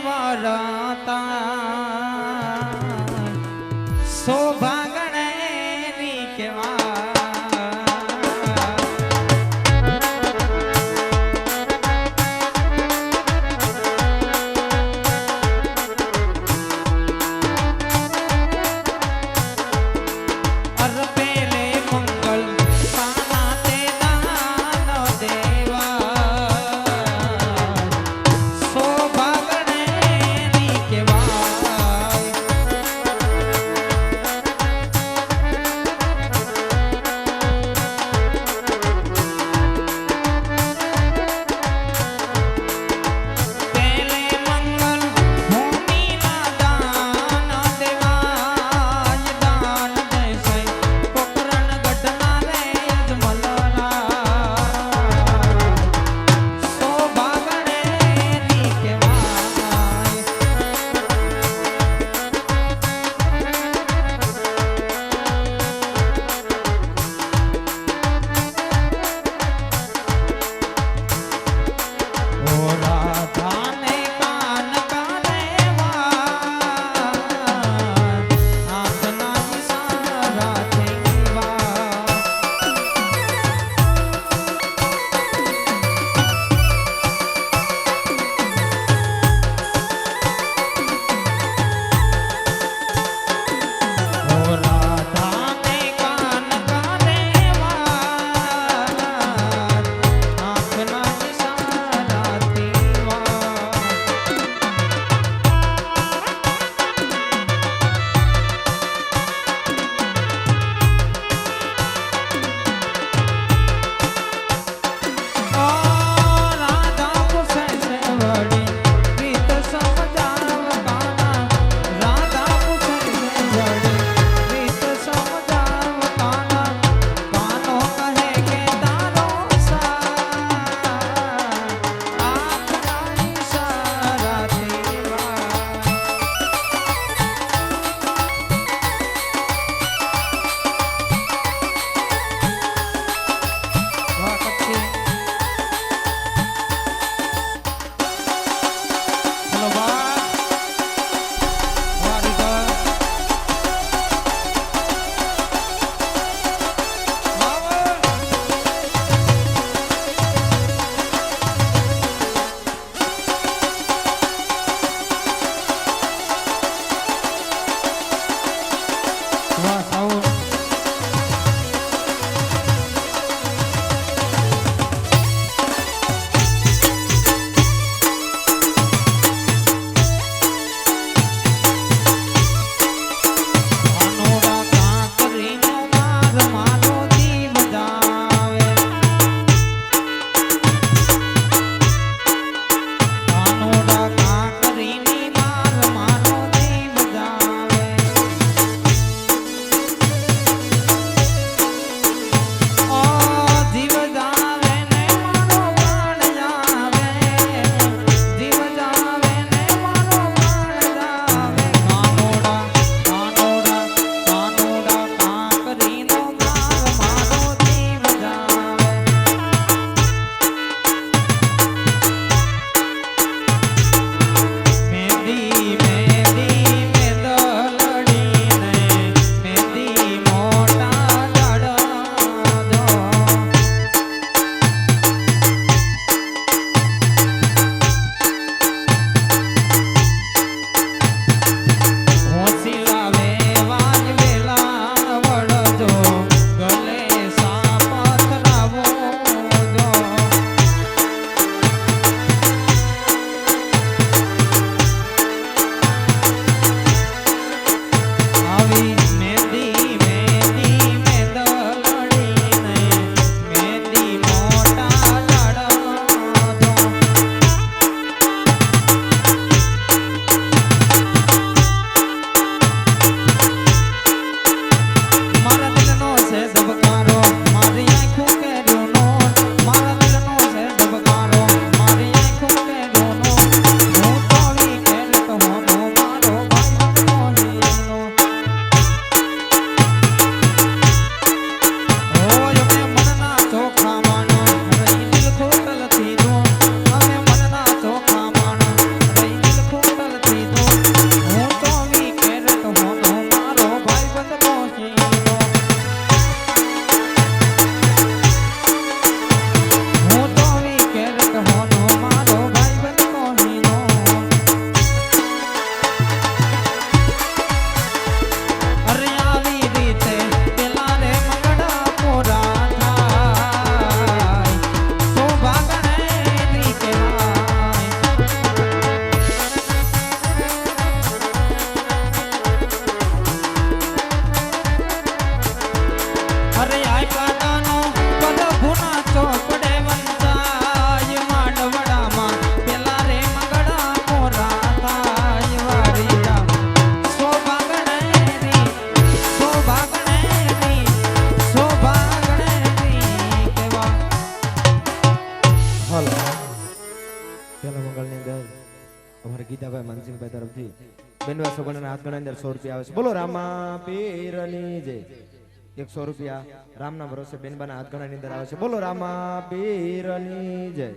વરતા શોભાગણે ની કેવા રામસિંહભાઈ તરફથી બેનવા સોગણના હાથ ગણા અંદર 100 રૂપિયા આવે છે. બોલો રામા પીરની જય. 100 રૂપિયા રામના ભરોસે બેનબાના હાથ ગણાની અંદર આવે છે. બોલો રામા પીરની જય.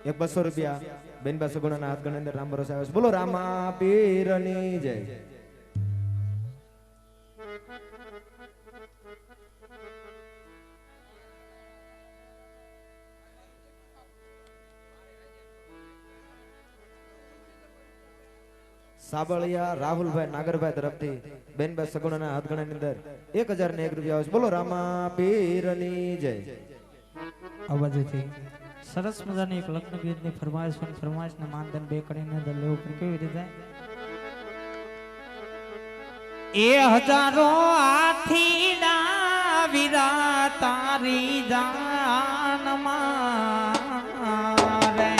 200 રૂપિયા બેનબા સોગણના હાથ ગણા અંદર રામ ભરોસે આવે છે. બોલો રામા પીરની જય. સાબળિયા રાહુલભાઈ નાગરભાઈ તરફથી બેનભાઈ સગુણાના હાથ ગણાની અંદર 1001 રૂપિયા આવે છે. બોલો રામા પીરની જય. અવાજથી સરસ મજાની એક લગ્ન ગીતની ફરમાઈશને માનધન બે કરીને અંદર લેવું પણ કેવી રીતે એ હજારો આથીડા વીરા તારી જાનમાં રે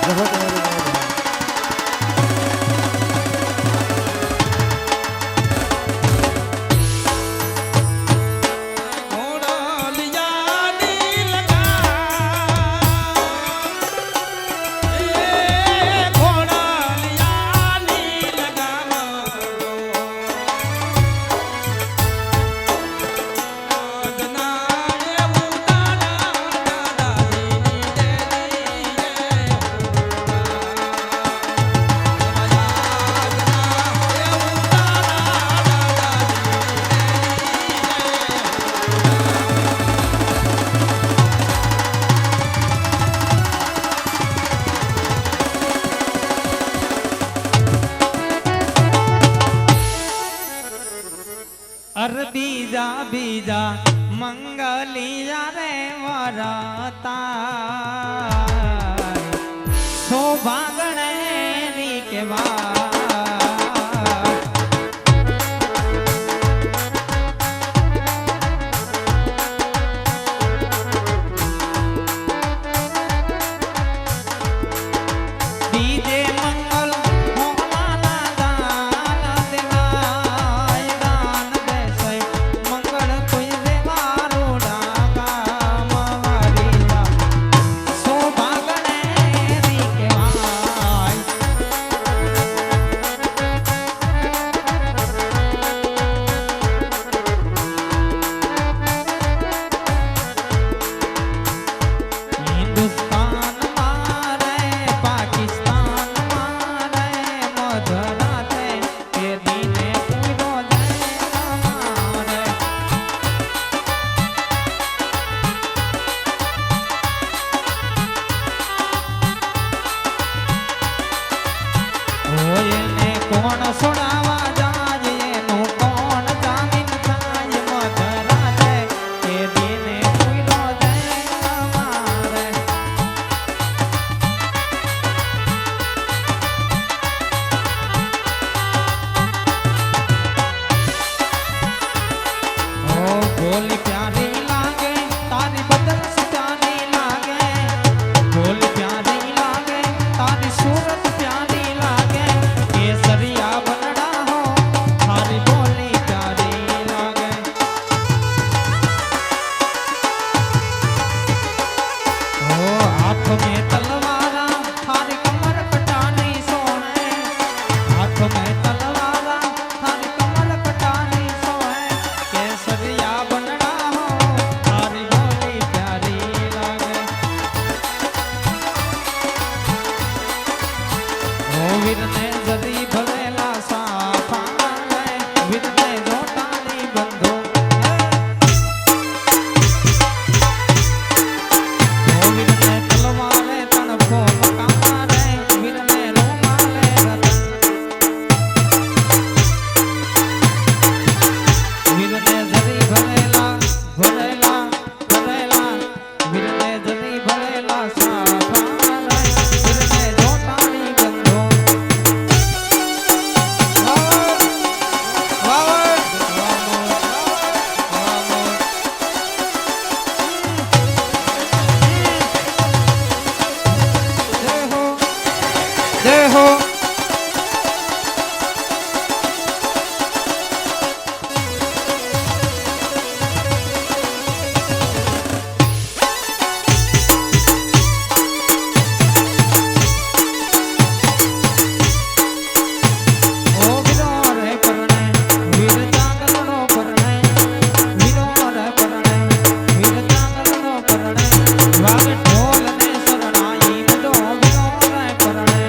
રહો તમારી વાત. અર બીજા બીજા મંગલિયા રે વરતા શોભાગણે ની કેવા કોણ સોડાવા જાય એનું કોણ જામીન થાય મધરા છે કે દિને પૂરો જાય અમારે ઓ બોલી પ્યારી લાગે તારી બદલ સજાની લાગે બોલી પ્યારી લાગે તારી સુરત પ્યારી લાગે કેસરિયા बनड़ा हो थारी बोली प्यारी लागे ओ हाथ में तलवारा थारी कमर कटानी सोने हाथ में तलवारा थारी कमर कटानी सोने केसरिया बनड़ा हो थारी बोली प्यारी लागे ओ वीर ने जदी भरेला साफा विरने जोटानी बंधो ओ विरने तलवारे तणफो मकारे विरने रोमाले रतन विरने जदी भरेला भरेला भरेला विरने जदी भरेला साफा विरने जोटानी बंधो जय हो ओ वीरो रे परणे वीर जागरणो परणे वीरो रे परणे वीर जागरणो परणे वागे ढोल ने शरणाई बजो वीरो रे परणे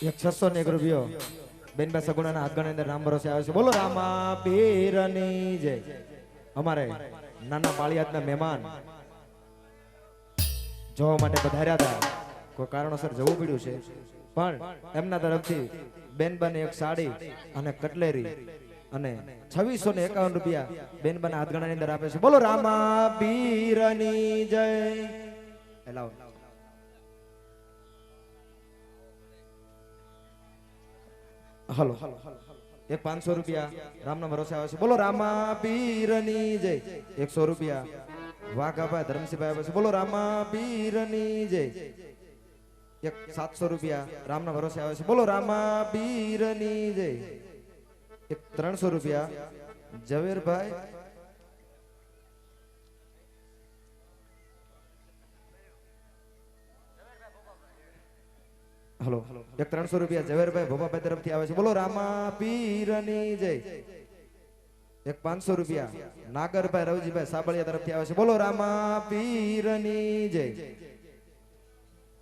એક 601 રૂપિયો બેનબા સગુણાના હાથગણની અંદર રામ ભરોસે આવે છે. બોલો રામા પીરની જય. અમારે નાના પાળિયાદના મહેમાન જોવા માટે પધાર્યા હતા, કોઈ કારણોસર જવું પડ્યું છે, પણ એમના તરફથી બેનબાને એક સાડી અને કટલેરી અને 2651 રૂપિયા બેનબાના હાથગણાની અંદર આપે છે. બોલો રામા પીરની જય. લાવો. હલો એક 500 રૂપિયા રામના ભરોસે આવે છે. બોલો રામા પીરની જય. 100 રૂપિયા વાઘાભાઈ ધરમસિંહભાઈ આવે છે. બોલો રામા પીરની જય. એક 700 રૂપિયા રામના ભરોસે આવે છે. બોલો રામા પીરની જય. એક 300 રૂપિયા ઝવેરભાઈ હલો એક 300 રૂપિયા ઝવેરભાઈ ભોપાભાઈ તરફથી આવે છે. બોલો રામા પીરની જય. એક 500 રૂપિયા નાગરભાઈ રવજીભાઈ સાબળિયા તરફથી આવે છે. બોલો રામા પીરની જય.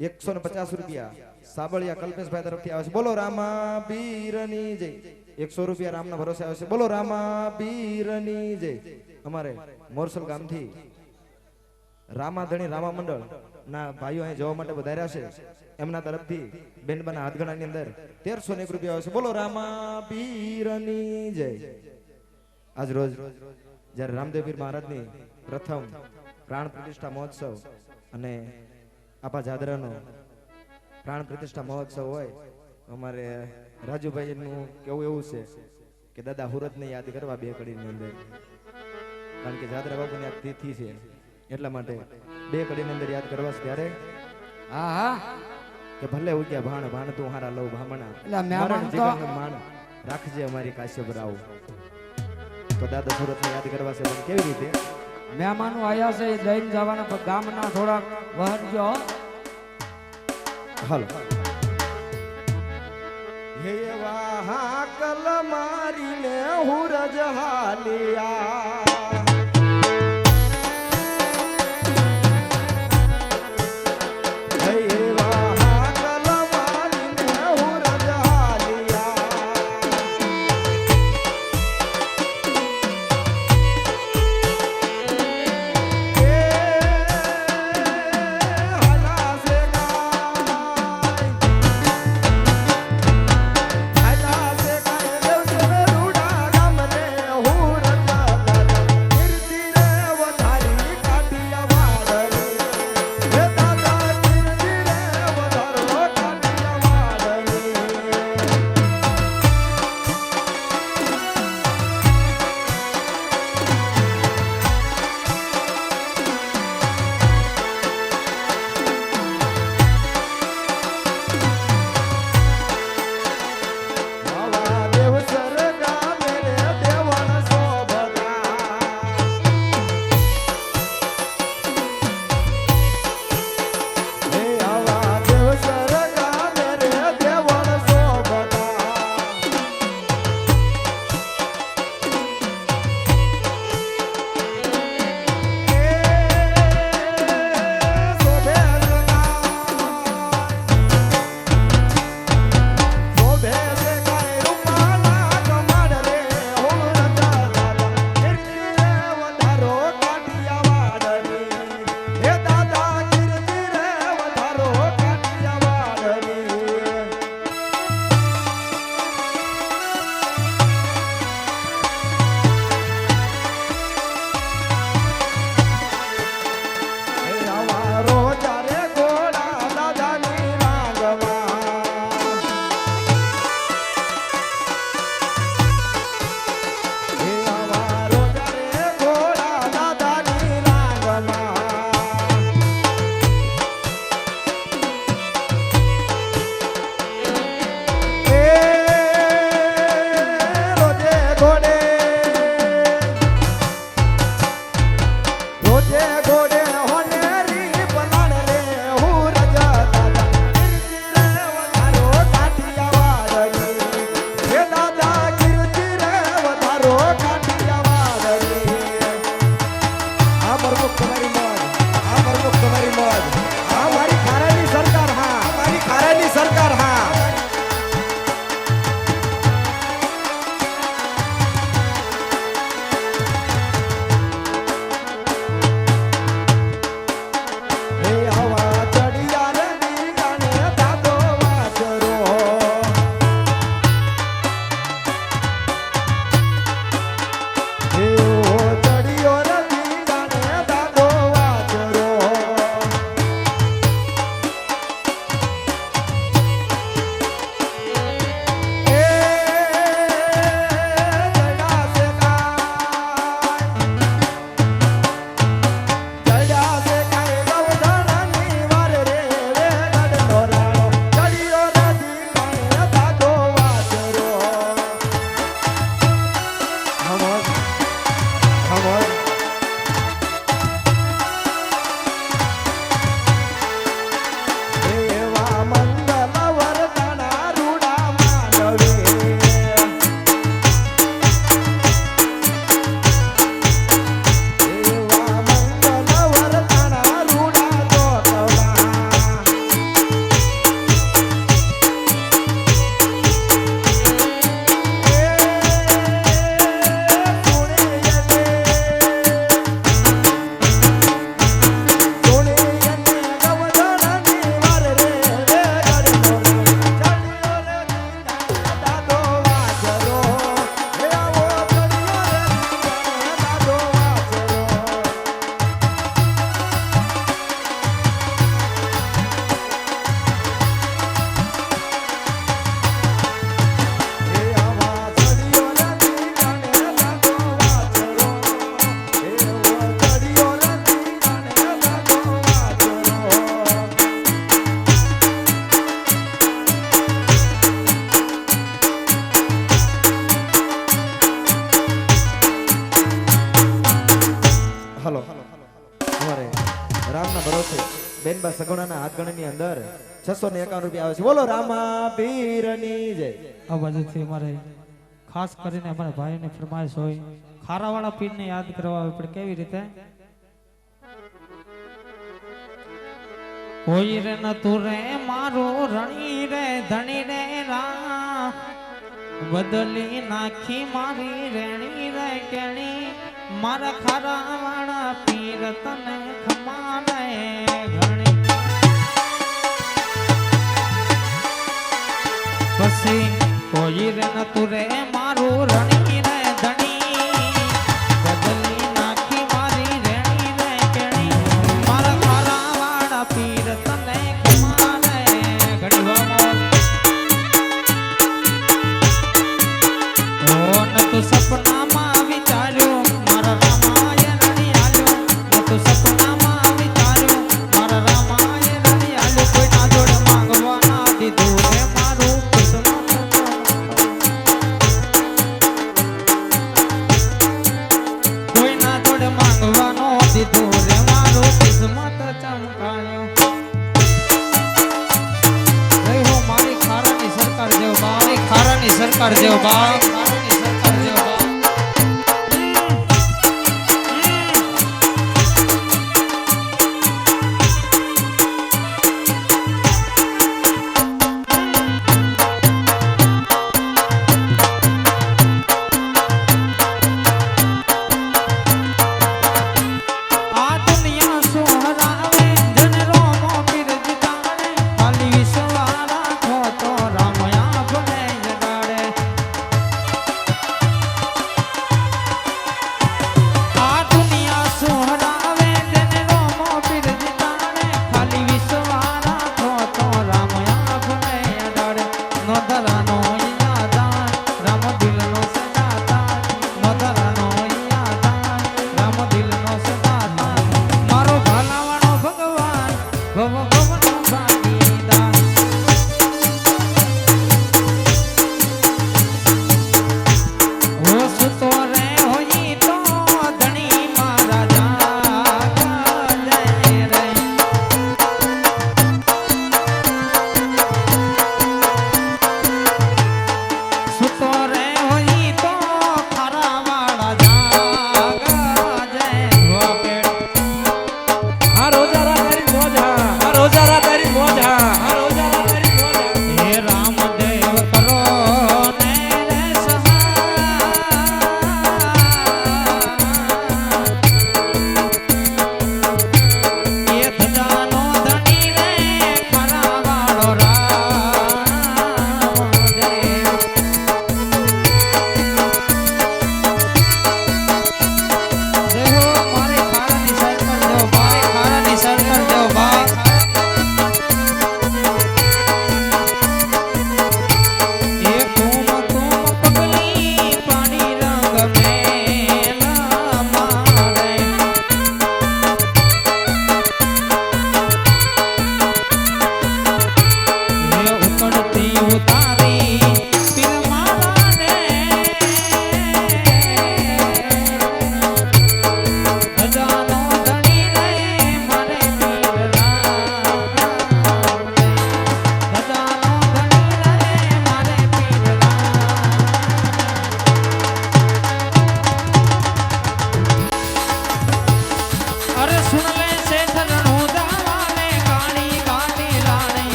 150 રૂપિયા સાબળિયા કલ્પેશભાઈ તરફથી આવે છે. બોલો રામા પીરની જય. 100 રૂપિયા રામના ભરોસે આવે છે. બોલો રામા પીરની જય. અમારે મોરસલ ગામથી રામાધણી રામા મંડળ ના ભાઈઓ અહીં જોવા માટે વધાર્યા છે, એમના તરફથી બેનબાના હાથગણાની અંદર 1301 રૂપિયા આવે છે. બોલો રામા પીરની જય. આજ રોજ જ્યારે રામદેવ પીર મહારાજની પ્રથમ પ્રાણ પ્રતિષ્ઠા મહોત્સવ અને આપા જાદરાનો પ્રાણ પ્રતિષ્ઠા મહોત્સવ હોય, અમારે રાજુભાઈ નું કેવું એવું છે કે દાદા હુરતને યાદ કરવા બે કડીની અંદર, કારણ કે જાદરા બાપુની આ તિથિ છે એટલા માટે બે કડીની અંદર યાદ કરવા છે. ત્યારે હા હા કે ભલે ઉગ્યા ભાણ ભાણ તું હારા લઉં ભામણા એટલે મહેમાન તો માન રાખજે અમારી કાશ્યપ રાવ. તો દાદા સુરતને યાદ કરવા છે, પણ કેવી રીતે મહેમાનો આયા છે, જઈને જવાના પણ ગામના થોડાક વહનજો. હાલો હે વાહ કલ મારીને હુરજ હાલિયા બેનબા સગુણાના હાથ ગણની અંદર 651 રૂપિયા આવે છે બોલો રામા પીરની જય આ બાજુથી અમારે ખાસ કરીને અમારા ભાઈઓની ફરમાઈશ હોય ખારાવાળા પીરને યાદ કરવા આવે પણ કેવી રીતે કોઈ રે ન તું રે મારો રણી રે ધણી રે રા બદલી નાખી મારી રેણી રે કેણી મારા ખારાવાળા પીર તને ખમા રે ઘણી પછી કોઈ રે ન તું રે મારું રણી રે ધણી બદલી નાખી મારી રેણી રે કેણી મારા ખારાવાળા પીર તને ખમા રે ઘણી વામો ન તું સપનામાં વિચાર્યું મારા રામાય રણી આલ્યો ન તું સપનામાં વિચાર્યું મારા રામાય રણી આલ્યો કોઈ ના જોડે માંગવા ના દીધું રે મારું કોઈ ના જોડે માંગવાનો દીધું રે મારું કિસ્મત ચમકાયો રે હો મારી ખારાની સરકાર જેવો બા મારી ખારાની સરકાર જેવો બા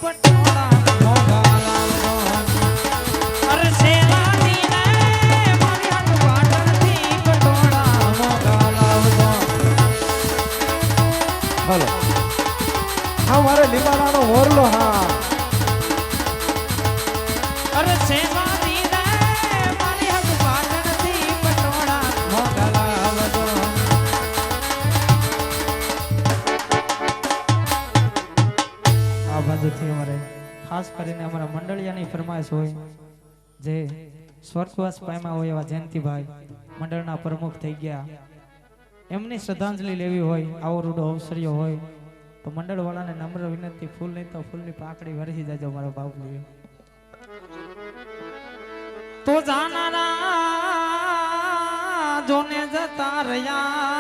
પટોળા મોગા લાવજો અરે શેલાની રે મારી હાથ પાટણથી પટોળા મોગા લાવજો હાલો હા મારે લીમાડાનો ઓરલો હા અરે શેલાની રે મારી હાથ પાટણથી પટોળા મોગા લાવજો આ બાજુથી અમારે ખાસ કરીને અમારા મંડળિયાની ફરમાઈશ હોય જે સ્વર્ગવાસ પામ્યા હોય એવા જયંતિભાઈ મંડળના પ્રમુખ થઈ ગયા એમની શ્રદ્ધાંજલિ લેવી હોય આવો રૂડો અવસર્યો હોય તો મંડળ વાળાને નમ્ર વિનંતી ફૂલ નહીં તો ફૂલની પાકડી વરસી જાજો મારા બાપલી તો જાનારા જોને જતા રહ્યા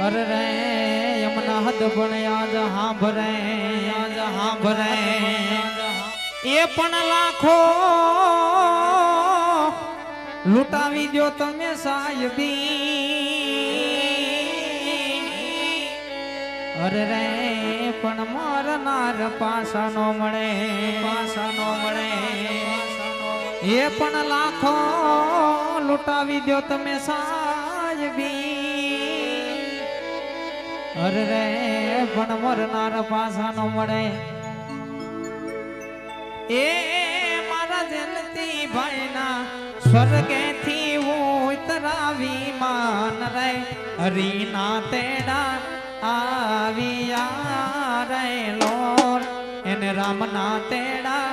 અરે રે યમના હદ બણ્યા જહાં ભરે એ પણ લાખો લૂંટાવી દો તમે સાહેબી અરે રે પણ મરનાર પાસા નો મળે એ પણ લાખો લૂંટાવી દો તમે સાહેબી અરે રે પણ મરનાર પાસા નો મળે એ મારા જયંતી ભાઈના સ્વર્ગેથી ઉતરાવી માન રે હરીના તેડા આવ્યા રે લોર એને રામના તેડા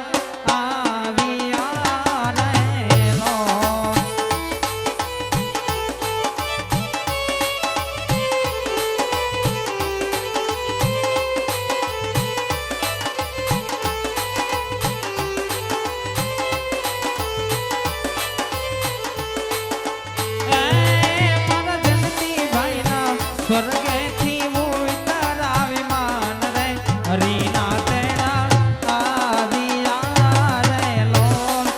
આવ્યા રે લોર સ્વર્ગેથી ઉતરાવી માન રે હરીના તેડા આવ્યા રે લોલ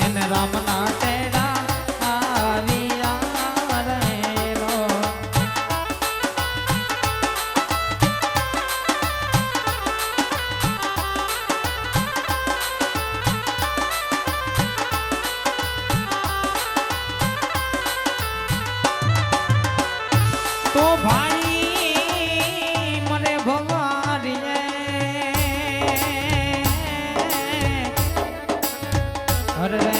એને રામના તેડા આવ્યા રે લોલ તો ભાઈ મને ભવારીએ અરે રે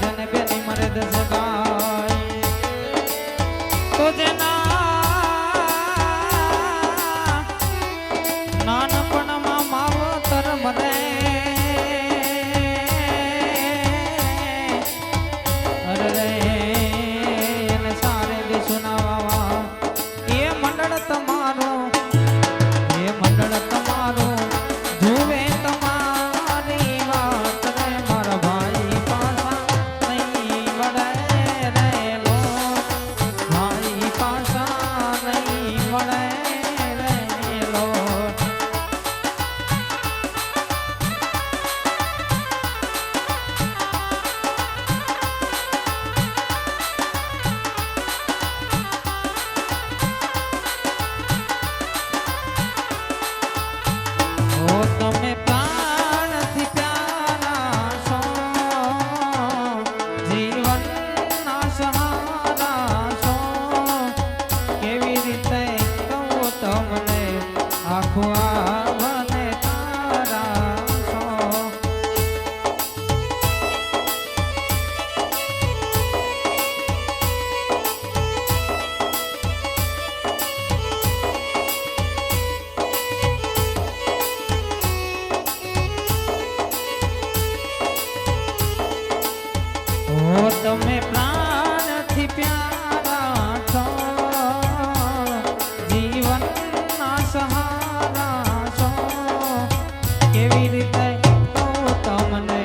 જને બેની મરે દસ ગાય તો જેના નાનપણમાં માવતર મરે અરે રે એને સારે દિશુના એ મંડળ તમારું જુએ તમારી વાત રે મારા ભાઈ પાસા નહીં મળે રે લો ભાઈ પાસા નહીં મળે રે લો ઓ તમે પ્રાણથી પ્યારા છો જીવનના સહારા છો કેવી રીતે કહું તમને આખું આવને તારા છો ઓ તમે પ્રાણથી પ્યારા છો જીવનના સહારા છો કેવી રીતે કહું તમને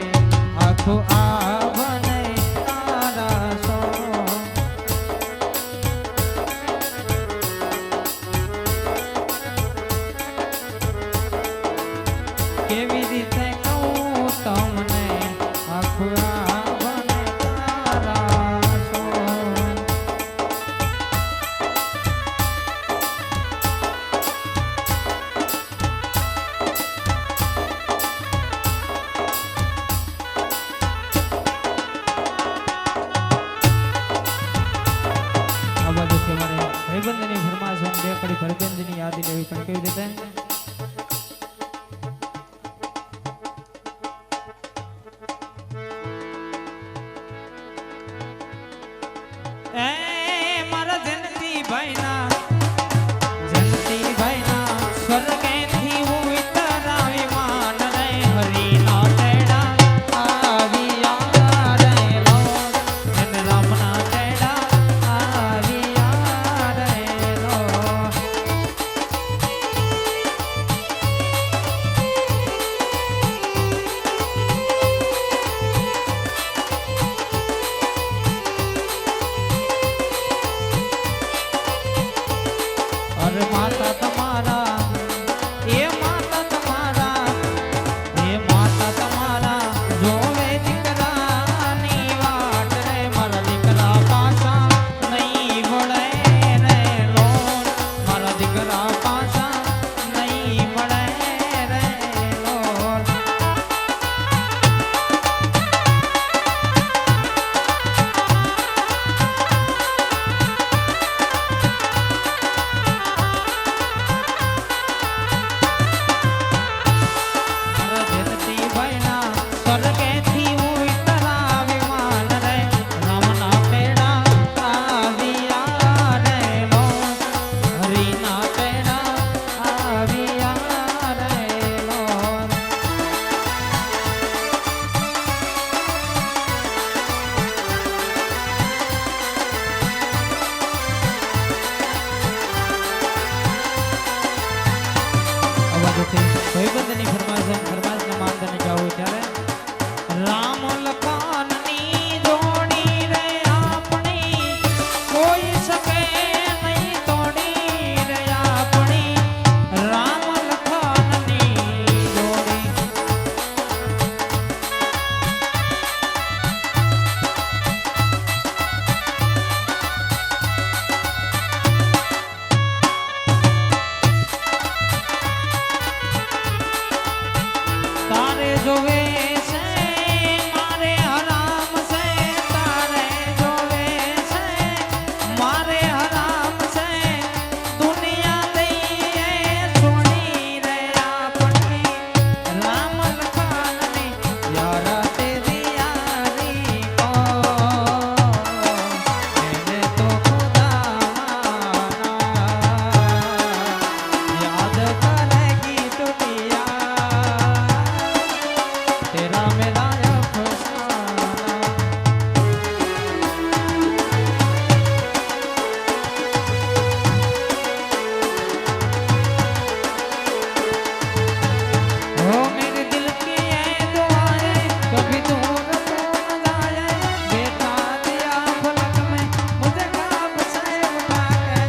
આખું આવને તારા છો કેવી રીતે કહું તમને આખું આવને તારા છો ફરમાઈશ બે કડી ભરબેનજીની યાદી લેવી પણ કેવી રીતે ભાઈબંધની ફરમાઈશને માનતાને જાવું ત્યારે રામ લખનની જોડી રે આપણી કોઈ શકે નહીં તોડી રે આપણી રામ લખનની જોડી તારે જોવે છે મારે હરામ છે તારે જોવે છે મારે હરામ છે દુનિયા દઈએ છોડી રે આપણી રામ લખનની યાર તેરી યારી કો એને તો ખુદા યાદ કરેગી દુનિયા तेरा मेरा अफसाना हो मेरे दिल की ये दुआएं कभी दूर तो न जाए बेटा दिया फलक में मुझे ख्वाब से उठा के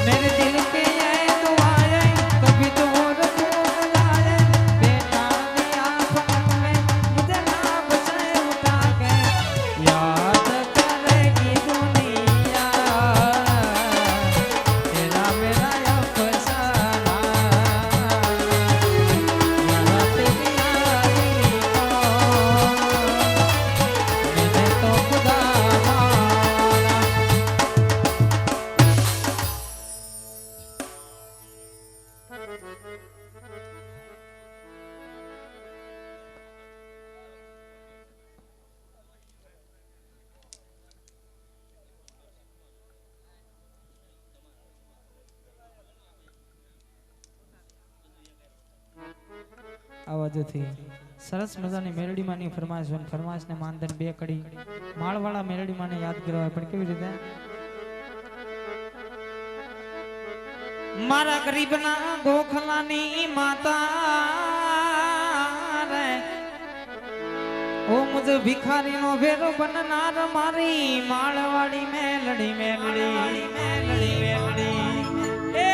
मेरे दिल की ये दुआएं कभी दूर तो न जाए बेटा दिया फलक में मुझे ख्वाब से उठा के याद करेगी दुनिया तेरा मेरा अफसाना यार तेरी यारी को मैंने तो खुदा माना આવાજથી સરસ મજાની મેલડીમાંની ફરમાઈશને માનધન બે કડી માળવાળા મેલડીમાંને યાદ કરવા પણ કેવી રીતે મારા ગરીબના ગોખલાની માતા રે ઓ મુझे ભિખારી નો ભેરો બનનાર મારી માળવાડી મેલડી મેલડી મેલડી મેલડી એ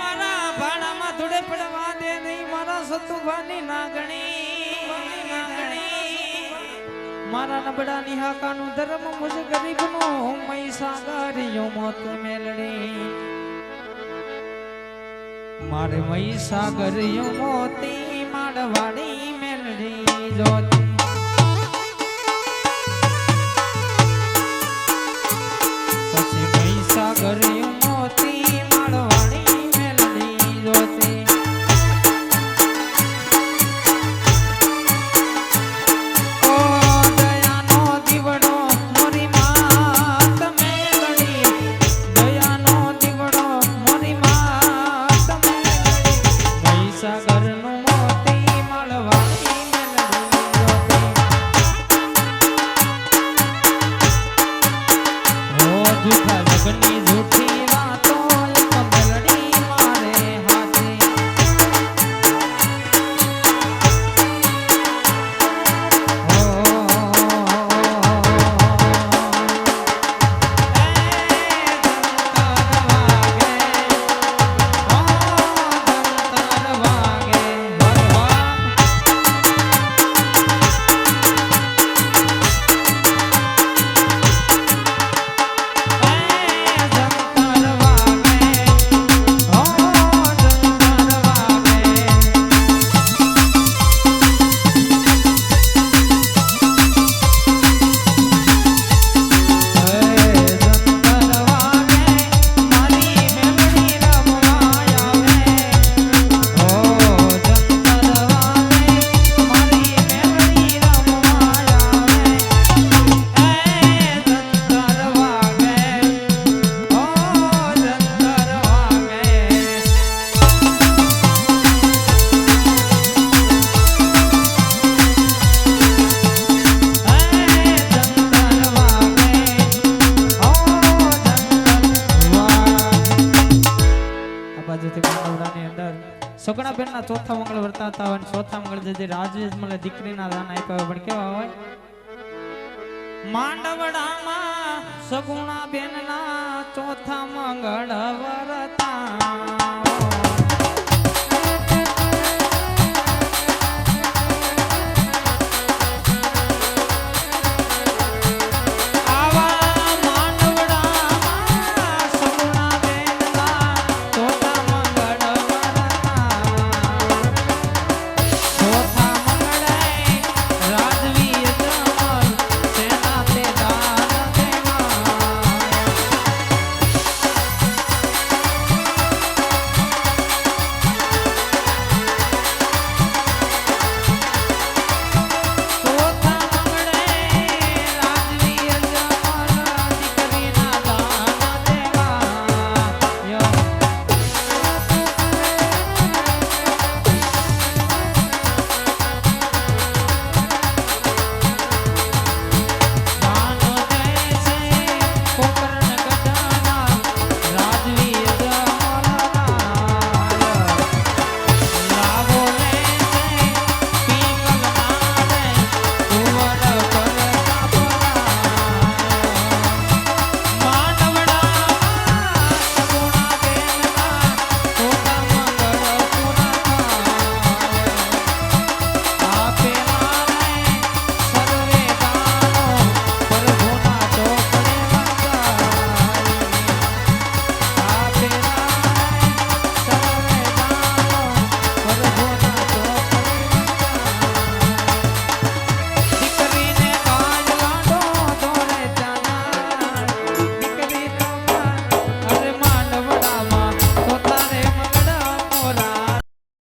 મારા ભાડામાં ધૂળે પડવા દે નહીં મારા સતુભાની નાગણી મારા નબળાની હાકાનું ધર્મ મુझ ગરીબનો મહીસાગરિયો મોત મેલડી મારે મહીસાગરિયો મોતી માળવાડી મેલડી જોતી જૂઠા જગની જૂઠી વાતો એક મેલડી મારે હાથે સગણા બેન ના ચોથા મંગળ વર્તાતા હોય અને ચોથા મંગળ જે રાજવેજ મને દીકરીના દાન આપ્યા હોય પણ કેવા હોય માંડવડામાં સગુણા બેન ના ચોથા મંગળ વર્તા